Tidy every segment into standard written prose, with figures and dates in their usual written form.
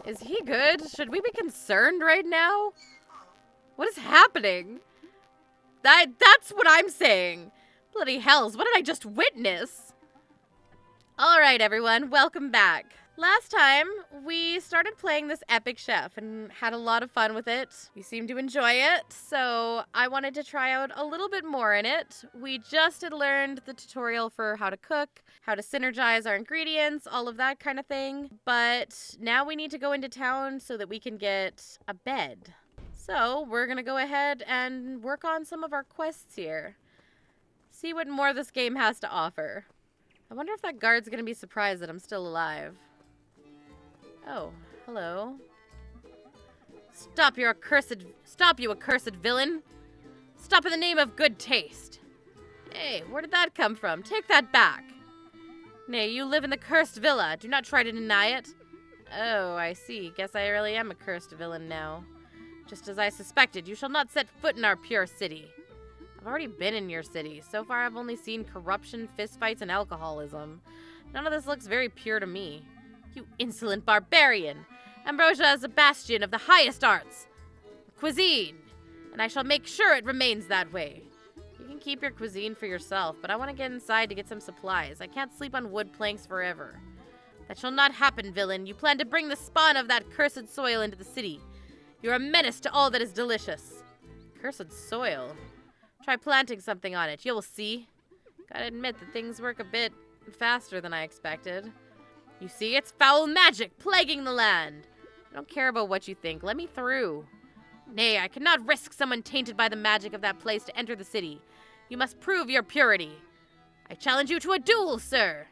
Is he good? Should we be concerned right now? What is happening? That's what I'm saying. Bloody hells, what did I just witness? Alright everyone, welcome back. Last time, we started playing this epic chef and had a lot of fun with it. We seemed to enjoy it, so I wanted to try out a little bit more in it. We just had learned the tutorial for how to cook, how to synergize our ingredients, all of that kind of thing. But now we need to go into town so that we can get a bed. So we're gonna go ahead and work on some of our quests here. See what more this game has to offer. I wonder if that guard's gonna be surprised that I'm still alive. Oh, hello. Stop, you accursed villain! Stop in the name of good taste! Hey, where did that come from? Take that back! Nay, you live in the cursed villa. Do not try to deny it. Oh, I see. Guess I really am a cursed villain now. Just as I suspected, you shall not set foot in our pure city. I've already been in your city. So far, I've only seen corruption, fistfights, and alcoholism. None of this looks very pure to me. You insolent barbarian! Ambrosia is a bastion of the highest arts. Cuisine! And I shall make sure it remains that way. You can keep your cuisine for yourself, but I want to get inside to get some supplies. I can't sleep on wood planks forever. That shall not happen, villain. You plan to bring the spawn of that cursed soil into the city. You're a menace to all that is delicious. Cursed soil? Try planting something on it. You'll see. Gotta admit that things work a bit faster than I expected. You see, it's foul magic plaguing the land. I don't care about what you think. Let me through. Nay, I cannot risk someone tainted by the magic of that place to enter the city. You must prove your purity. I challenge you to a duel, sir.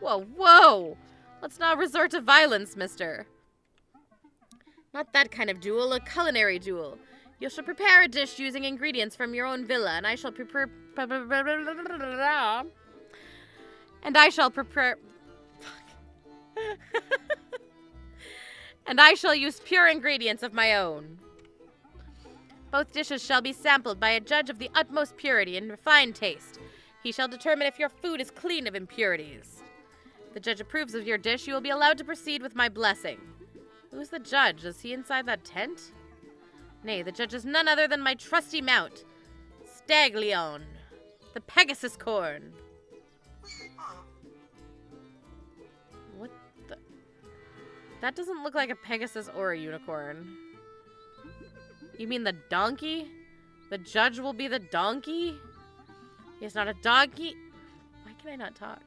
Whoa, whoa. Let's not resort to violence, mister. Not that kind of duel, a culinary duel. You shall prepare a dish using ingredients from your own villa, and I shall prepare... And I shall use pure ingredients of my own. Both dishes shall be sampled by a judge of the utmost purity and refined taste. He shall determine if your food is clean of impurities. If the judge approves of your dish, you will be allowed to proceed with my blessing. Who's the judge? Is he inside that tent? Nay, the judge is none other than my trusty mount, Staglione, the Pegasus corn. What the? That doesn't look like a Pegasus or a unicorn. You mean the donkey? The judge will be the donkey? He's not a donkey. Why can I not talk?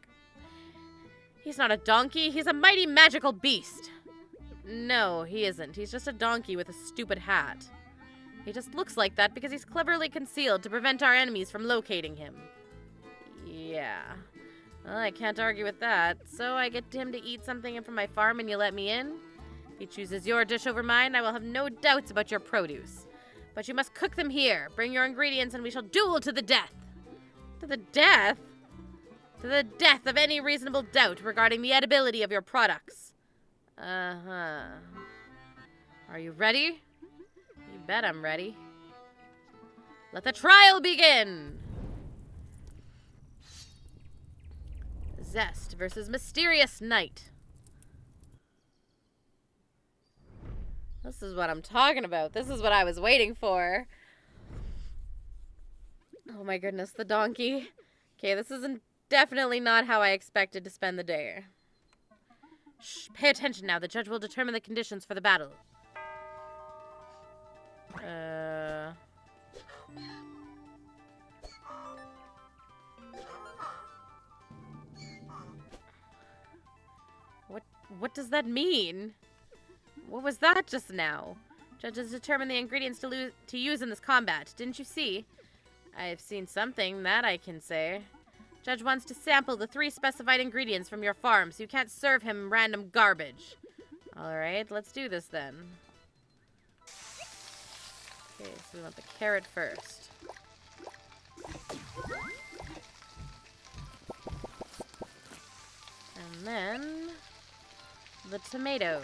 He's not a donkey. He's a mighty magical beast. No, he isn't. He's just a donkey with a stupid hat. He just looks like that because he's cleverly concealed to prevent our enemies from locating him. Yeah. Well, I can't argue with that. So I get him to eat something from my farm and you let me in? If he chooses your dish over mine, I will have no doubts about your produce. But you must cook them here. Bring your ingredients and we shall duel to the death. To the death? To the death of any reasonable doubt regarding the edibility of your products. Uh-huh. Are you ready? You bet I'm ready. Let the trial begin! Zest versus Mysterious Night. This is what I'm talking about. This is what I was waiting for. Oh my goodness, the donkey. Okay, this isn't definitely not how I expected to spend the day. Shh, pay attention now. The judge will determine the conditions for the battle. What does that mean? What was that just now? Judges determine the ingredients to use in this combat. Didn't you see? I've seen something, that I can say. Judge wants to sample the 3 specified ingredients from your farm, so you can't serve him random garbage. Alright, let's do this then. Okay, so we want the carrot first. And then the tomato.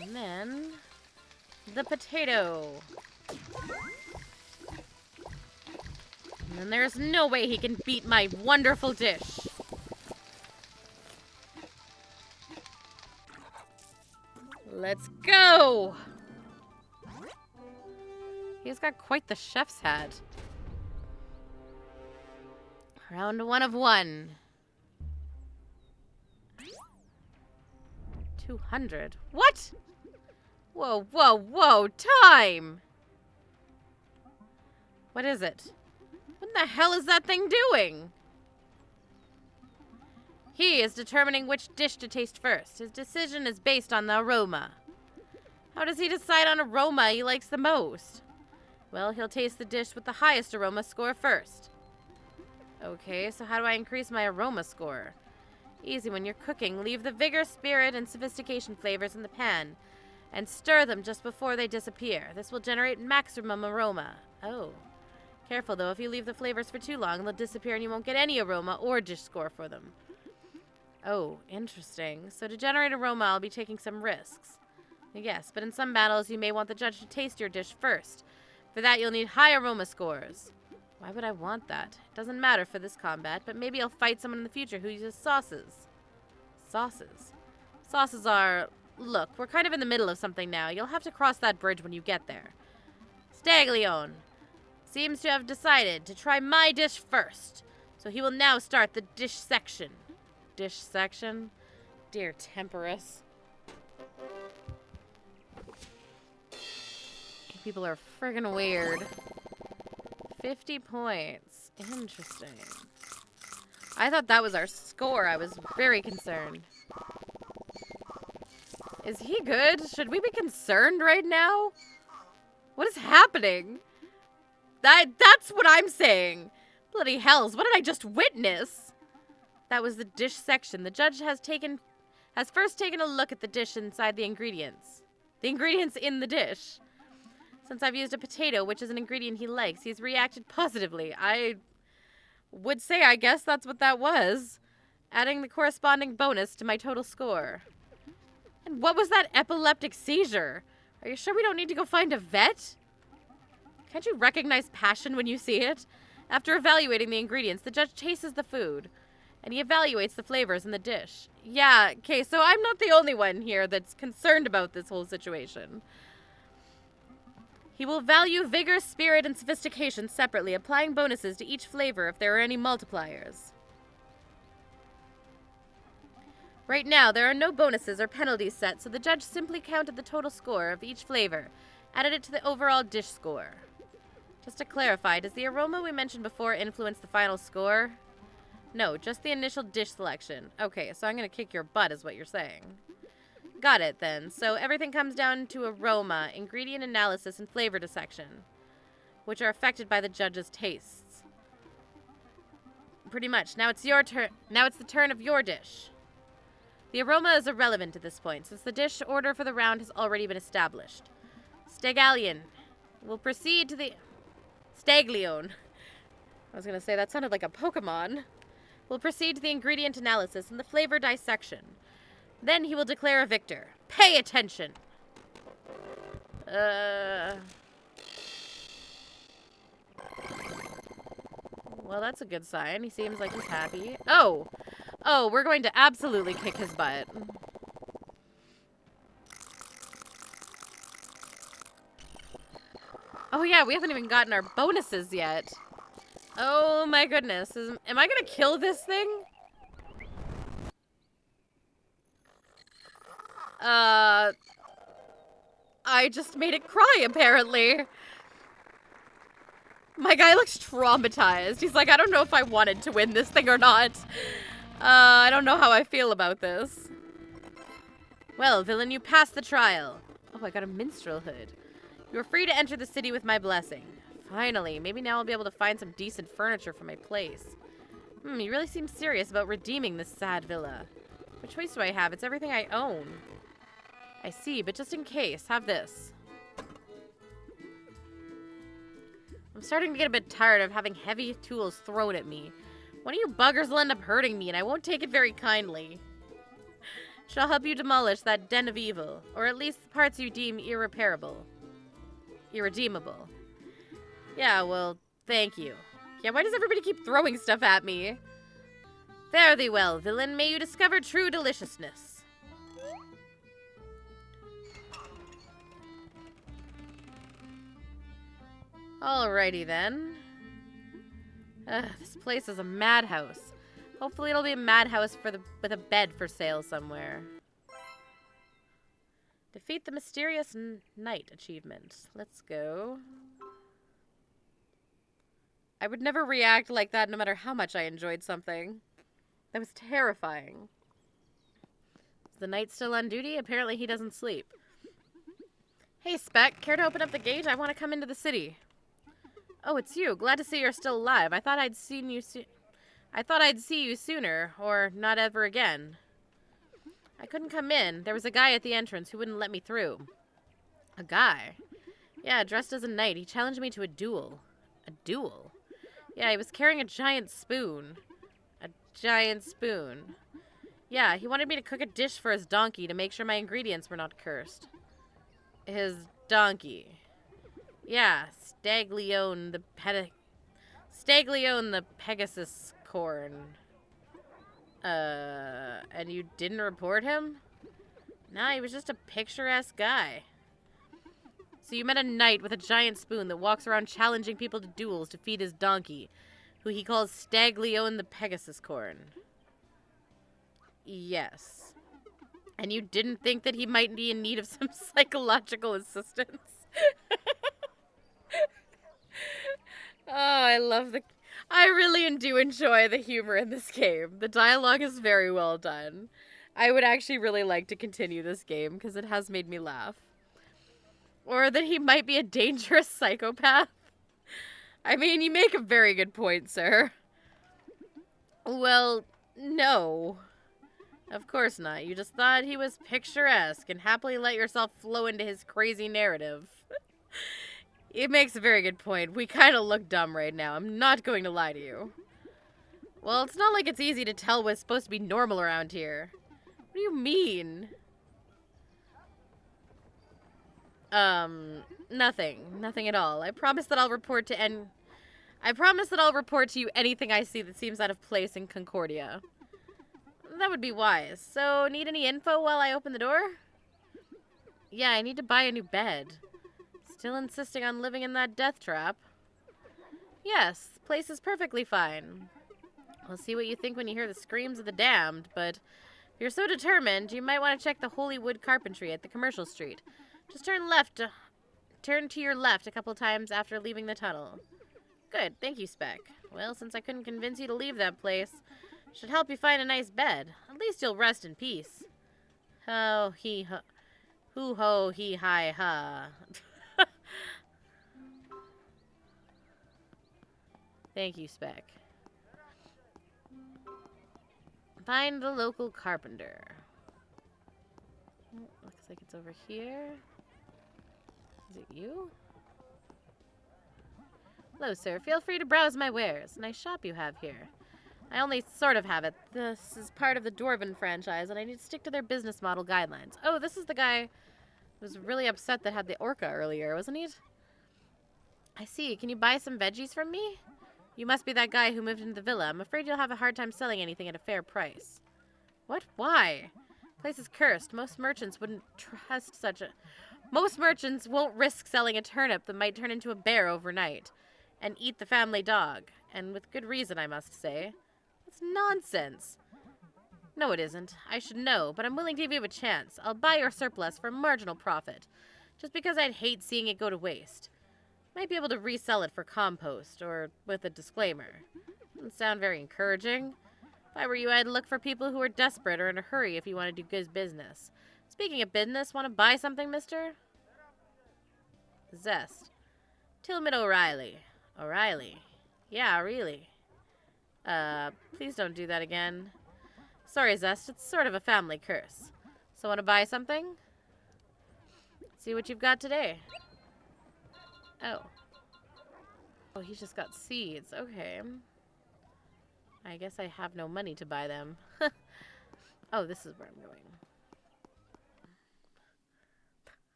And then the potato. And there's no way he can beat my wonderful dish. Let's go! He's got quite the chef's hat. Round 1 of 1. 200. What? Whoa, whoa, whoa. Time! What is it? What the hell is that thing doing? He is determining which dish to taste first. His decision is based on the aroma. How does he decide on aroma he likes the most? Well, he'll taste the dish with the highest aroma score first. Okay, so how do I increase my aroma score? Easy, when you're cooking, leave the vigor, spirit, and sophistication flavors in the pan and stir them just before they disappear. This will generate maximum aroma. Oh. Careful, though. If you leave the flavors for too long, they'll disappear and you won't get any aroma or dish score for them. Oh, interesting. So to generate aroma, I'll be taking some risks. Yes, but in some battles, you may want the judge to taste your dish first. For that, you'll need high aroma scores. Why would I want that? It doesn't matter for this combat, but maybe I'll fight someone in the future who uses sauces. Sauces? Sauces are... Look, we're kind of in the middle of something now. You'll have to cross that bridge when you get there. Staglione seems to have decided to try my dish first, so he will now start the dish section. Dish section? Dear Temperus. People are friggin' weird. 50 points. Interesting. I thought that was our score. I was very concerned. Is he good? Should we be concerned right now? What is happening? That's what I'm saying. Bloody hells, what did I just witness? That was the dish section. The judge has first taken a look at the dish inside the ingredients. The ingredients in the dish. Since I've used a potato, which is an ingredient he likes, he's reacted positively. I would say I guess that's what that was. Adding the corresponding bonus to my total score. And what was that epileptic seizure? Are you sure we don't need to go find a vet? Can't you recognize passion when you see it? After evaluating the ingredients, the judge tastes the food, and he evaluates the flavors in the dish. Yeah, okay, so I'm not the only one here that's concerned about this whole situation. He will value vigor, spirit, and sophistication separately, applying bonuses to each flavor if there are any multipliers. Right now, there are no bonuses or penalties set, so the judge simply counted the total score of each flavor, added it to the overall dish score. Just to clarify, does the aroma we mentioned before influence the final score? No, just the initial dish selection. Okay, so I'm going to kick your butt is what you're saying. Got it, then. So everything comes down to aroma, ingredient analysis, and flavor dissection, which are affected by the judge's tastes. Pretty much. Now it's your turn. Now it's the turn of your dish. The aroma is irrelevant at this point, since the dish order for the round has already been established. Staglione will proceed to the... Staglione. I was going to say, that sounded like a Pokemon. Will proceed to the ingredient analysis and the flavor dissection. Then he will declare a victor. Pay attention! Well, that's a good sign. He seems like he's happy. Oh! Oh, we're going to absolutely kick his butt. Oh yeah, we haven't even gotten our bonuses yet. Oh my goodness. Am I gonna kill this thing? I just made it cry, apparently. My guy looks traumatized. He's like, I don't know if I wanted to win this thing or not. I don't know how I feel about this. Well, villain, you passed the trial. Oh, I got a minstrel hood. You're free to enter the city with my blessing. Finally, maybe now I'll be able to find some decent furniture for my place. You really seem serious about redeeming this sad villa. What choice do I have? It's everything I own. I see, but just in case, have this. I'm starting to get a bit tired of having heavy tools thrown at me. One of you buggers will end up hurting me, and I won't take it very kindly. Shall help you demolish that den of evil, or at least the parts you deem irreparable. Irredeemable. Yeah, well, thank you. Yeah, why does everybody keep throwing stuff at me? Fare thee well, villain. May you discover true deliciousness. Alrighty then. This place is a madhouse. Hopefully it'll be a madhouse with a bed for sale somewhere. Defeat the mysterious knight achievement. Let's go. I would never react like that no matter how much I enjoyed something. That was terrifying. Is the knight still on duty? Apparently he doesn't sleep. Hey, Spec, care to open up the gate? I want to come into the city. Oh, it's you. Glad to see you're still alive. I thought I'd see you sooner, or not ever again. I couldn't come in. There was a guy at the entrance who wouldn't let me through. A guy? Yeah, dressed as a knight. He challenged me to a duel. A duel? Yeah, he was carrying a giant spoon. A giant spoon. Yeah, he wanted me to cook a dish for his donkey to make sure my ingredients were not cursed. His donkey. Yeah, Staglione the Pegasus corn. And you didn't report him? Nah, he was just a picturesque guy. So you met a knight with a giant spoon that walks around challenging people to duels to feed his donkey, who he calls Staglione the Pegasus corn. Yes. And you didn't think that he might be in need of some psychological assistance? Oh, I really do enjoy the humor in this game. The dialogue is very well done. I would actually really like to continue this game because it has made me laugh. Or that he might be a dangerous psychopath. I mean, you make a very good point, sir. Well, no. Of course not. You just thought he was picturesque and happily let yourself flow into his crazy narrative. It makes a very good point. We kind of look dumb right now. I'm not going to lie to you. Well, it's not like it's easy to tell what's supposed to be normal around here. What do you mean? Nothing. Nothing at all. I promise that I'll report to you anything I see that seems out of place in Concordia. That would be wise. So, need any info while I open the door? Yeah, I need to buy a new bed. Still insisting on living in that death trap? Yes, the place is perfectly fine. We'll see what you think when you hear the screams of the damned, but if you're so determined, you might want to check the Holy Wood Carpentry at the Commercial Street. Just turn to your left a couple times after leaving the tunnel. Good, thank you, Spec. Well, since I couldn't convince you to leave that place, I should help you find a nice bed. At least you'll rest in peace. Ho, he, ho. Hoo, ho, he, hi, ha. Thank you, Spec. Find the local carpenter. Looks like it's over here. Is it you? Hello, sir. Feel free to browse my wares. Nice shop you have here. I only sort of have it. This is part of the Dwarven franchise, and I need to stick to their business model guidelines. Oh, this is the guy who was really upset that had the orca earlier, wasn't he? I see. Can you buy some veggies from me? You must be that guy who moved into the villa. I'm afraid you'll have a hard time selling anything at a fair price. What? Why? The place is cursed. Most merchants wouldn't trust Most merchants won't risk selling a turnip that might turn into a bear overnight and eat the family dog. And with good reason, I must say. It's nonsense. No, it isn't. I should know, but I'm willing to give you a chance. I'll buy your surplus for a marginal profit, just because I'd hate seeing it go to waste. Might be able to resell it for compost, or with a disclaimer. Doesn't sound very encouraging. If I were you, I'd look for people who are desperate or in a hurry if you want to do good business. Speaking of business, want to buy something, mister? Zest. Tillman O'Reilly. O'Reilly. Yeah, really. Please don't do that again. Sorry, Zest, it's sort of a family curse. So want to buy something? See what you've got today. Oh. Oh, he's just got seeds. Okay. I guess I have no money to buy them. Oh, this is where I'm going.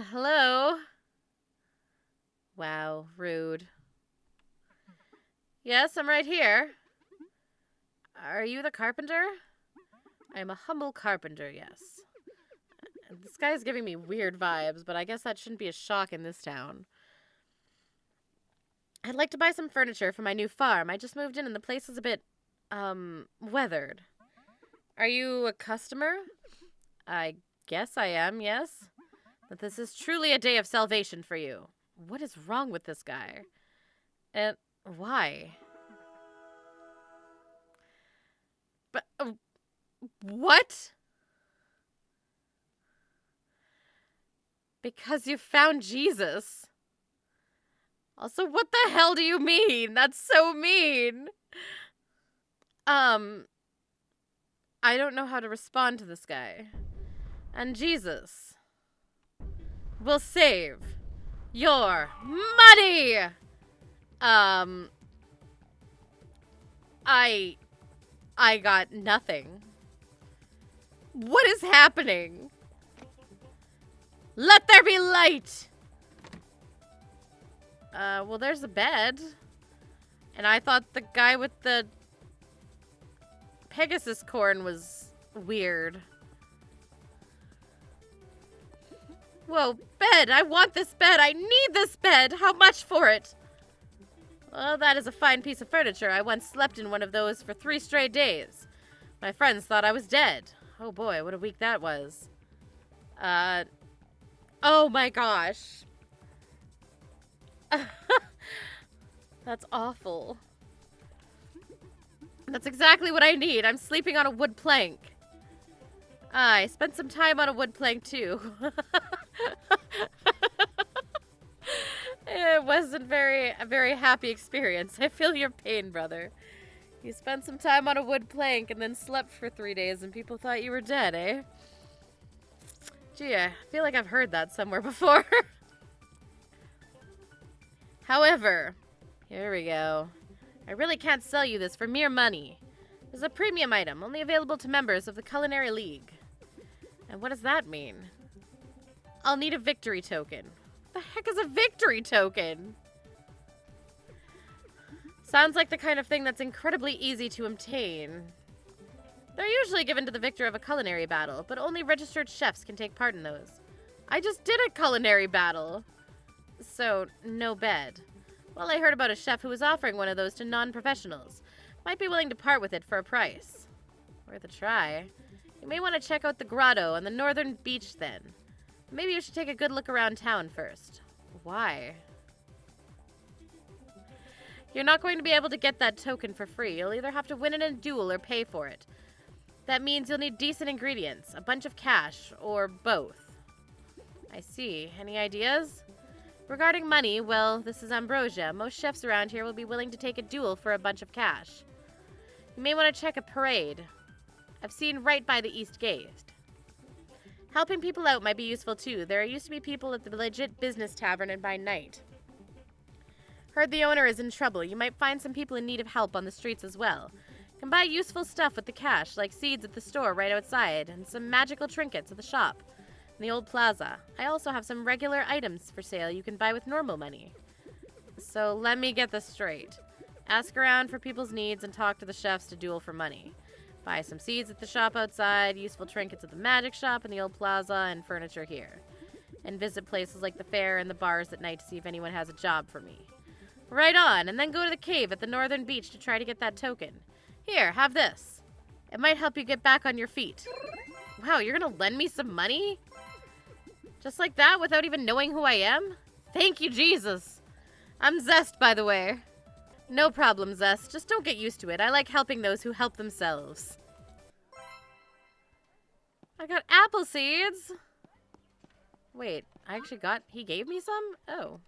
Hello? Wow, rude. Yes, I'm right here. Are you the carpenter? I am a humble carpenter, yes. This guy's giving me weird vibes, but I guess that shouldn't be a shock in this town. I'd like to buy some furniture for my new farm. I just moved in and the place is a bit, weathered. Are you a customer? I guess I am, yes. But this is truly a day of salvation for you. What is wrong with this guy? And why? But, what? Because you found Jesus. Also, what the hell do you mean? That's so mean. I don't know how to respond to this guy. And Jesus will save your money. I got nothing. What is happening? Let there be light. Well, there's a bed. And I thought the guy with the Pegasus corn was weird. Whoa, bed! I want this bed! I need this bed! How much for it? Well, that is a fine piece of furniture. I once slept in one of those for 3 straight days. My friends thought I was dead. Oh boy, what a week that was. Oh my gosh. That's awful. That's exactly what I need. I'm sleeping on a wood plank. I spent some time on a wood plank too. It wasn't a very happy experience. I feel your pain, brother. You spent some time on a wood plank and then slept for 3 days and people thought you were dead, eh? Gee, I feel like I've heard that somewhere before. However, here we go. I really can't sell you this for mere money. This is a premium item, only available to members of the Culinary League. And what does that mean? I'll need a victory token. What the heck is a victory token? Sounds like the kind of thing that's incredibly easy to obtain. They're usually given to the victor of a culinary battle, but only registered chefs can take part in those. I just did a culinary battle. So, no bed. Well, I heard about a chef who was offering one of those to non-professionals. Might be willing to part with it for a price. Worth a try. You may want to check out the grotto on the northern beach then. Maybe you should take a good look around town first. Why? You're not going to be able to get that token for free. You'll either have to win it in a duel or pay for it. That means you'll need decent ingredients, a bunch of cash, or both. I see. Any ideas? Regarding money, well, this is Ambrosia. Most chefs around here will be willing to take a duel for a bunch of cash. You may want to check a parade. I've seen right by the East Gate. Helping people out might be useful too. There used to be people at the legit business tavern and by night. Heard the owner is in trouble. You might find some people in need of help on the streets as well. You can buy useful stuff with the cash, like seeds at the store right outside, and some magical trinkets at the shop in the old plaza. I also have some regular items for sale you can buy with normal money. So let me get this straight. Ask around for people's needs and talk to the chefs to duel for money. Buy some seeds at the shop outside, useful trinkets at the magic shop in the old plaza, and furniture here. And visit places like the fair and the bars at night to see if anyone has a job for me. Right on, and then go to the cave at the northern beach to try to get that token. Here, have this. It might help you get back on your feet. Wow, you're gonna lend me some money? Just like that, without even knowing who I am? Thank you, Jesus. I'm Zest, by the way. No problem, Zest. Just don't get used to it. I like helping those who help themselves. I got apple seeds. Wait, he gave me some? Oh.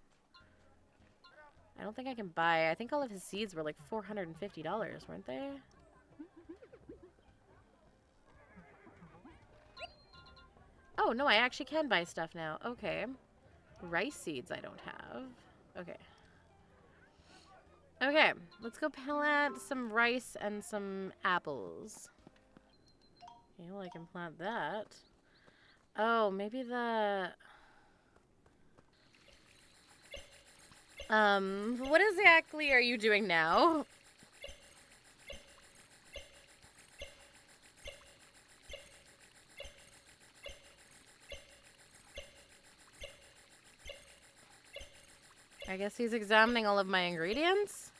I don't think I can buy. I think all of his seeds were like $450, weren't they? Oh, no, I actually can buy stuff now. Okay. Rice seeds I don't have. Okay. Okay, let's go plant some rice and some apples. Okay, well, I can plant that. Oh, maybe the... what exactly are you doing now? I guess he's examining all of my ingredients.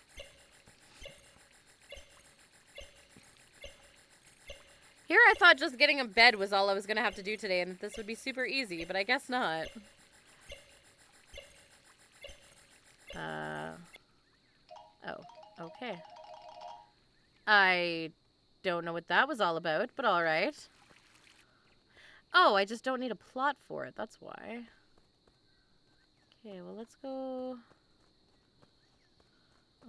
Here I thought just getting a bed was all I was going to have to do today and that this would be super easy, but I guess not. Oh, okay. I don't know what that was all about, but alright. Oh, I just don't need a plot for it, that's why. Okay, well let's go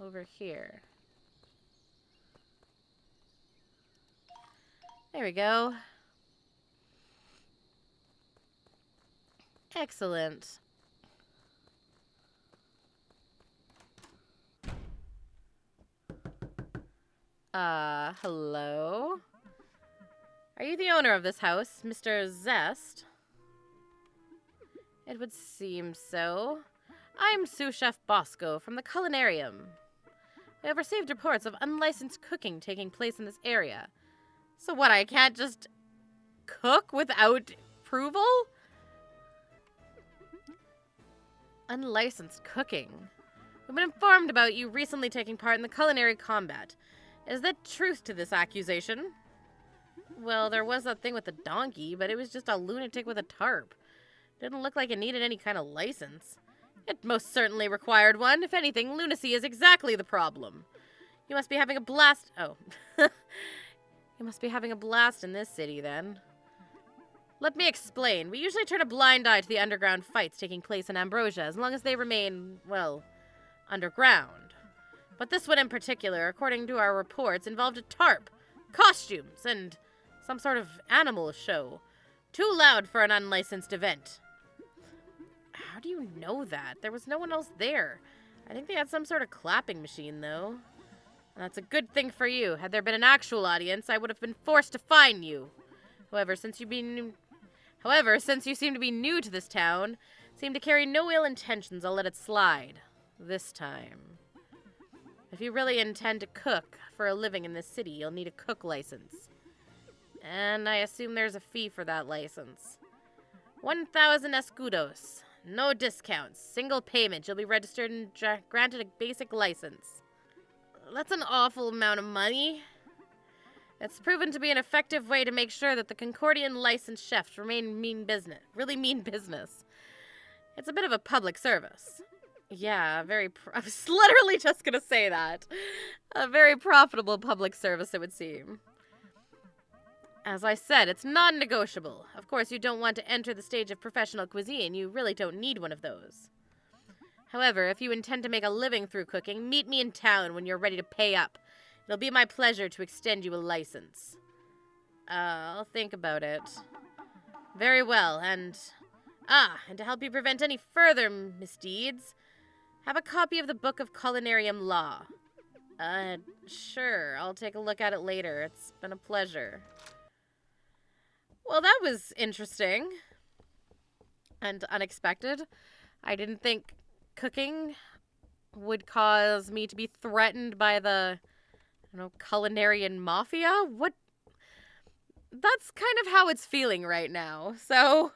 over here. There we go. Excellent. Hello? Are you the owner of this house, Mr. Zest? It would seem so. I'm sous chef Bosco from the Culinarium. We have received reports of unlicensed cooking taking place in this area. So what, I can't just cook without approval? Unlicensed cooking. We've been informed about you recently taking part in the culinary combat. Is there truth to this accusation? Well, there was that thing with the donkey, but it was just a lunatic with a tarp. Didn't look like it needed any kind of license. It most certainly required one. If anything, lunacy is exactly the problem. You must be having a blast. Oh. You must be having a blast in this city, then. Let me explain. We usually turn a blind eye to the underground fights taking place in Ambrosia, as long as they remain, well, underground. But this one in particular, according to our reports, involved a tarp, costumes, and some sort of animal show. Too loud for an unlicensed event. How do you know that? There was no one else there. I think they had some sort of clapping machine, though. And that's a good thing for you. Had there been an actual audience, I would have been forced to fine you. However, since you seem to be new to this town, seem to carry no ill intentions, I'll let it slide. This time. If you really intend to cook for a living in this city, you'll need a cook license. And I assume there's a fee for that license. 1,000 escudos. No discounts. Single payment. You'll be registered and granted a basic license. That's an awful amount of money. It's proven to be an effective way to make sure that the Concordian licensed chefs really mean business. It's a bit of a public service. Yeah, I was literally just gonna say that. A very profitable public service, it would seem. As I said, it's non-negotiable. Of course, you don't want to enter the stage of professional cuisine. You really don't need one of those. However, if you intend to make a living through cooking, meet me in town when you're ready to pay up. It'll be my pleasure to extend you a license. I'll think about it. Very well, and to help you prevent any further misdeeds, have a copy of the Book of Culinarium Law. Sure, I'll take a look at it later. It's been a pleasure. Well, that was interesting. And unexpected. I didn't think cooking would cause me to be threatened by the, culinarian mafia? What? That's kind of how it's feeling right now. So,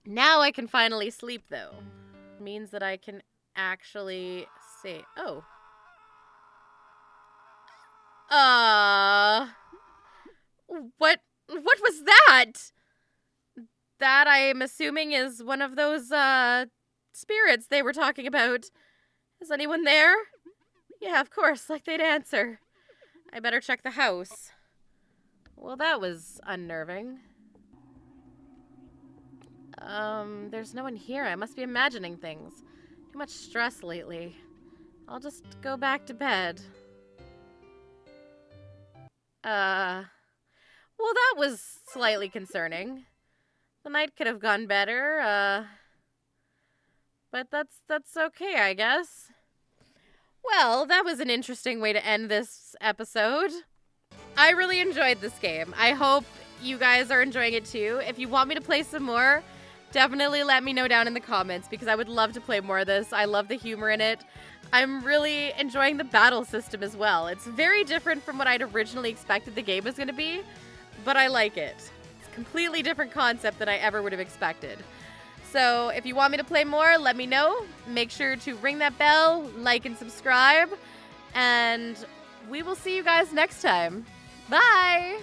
now I can finally sleep, though. It means that I can actually say, oh. What was that? That, I'm assuming, is one of those, spirits they were talking about. Is anyone there? Yeah, of course, like they'd answer. I better check the house. Well, that was unnerving. There's no one here. I must be imagining things. Too much stress lately. I'll just go back to bed. Well, that was slightly concerning. The night could have gone better, but that's okay, I guess. Well, that was an interesting way to end this episode. I really enjoyed this game. I hope you guys are enjoying it too. If you want me to play some more, definitely let me know down in the comments because I would love to play more of this. I love the humor in it. I'm really enjoying the battle system as well. It's very different from what I'd originally expected the game was going to be, but I like it. It's a completely different concept than I ever would have expected. So if you want me to play more, let me know. Make sure to ring that bell, like and subscribe, and we will see you guys next time. Bye!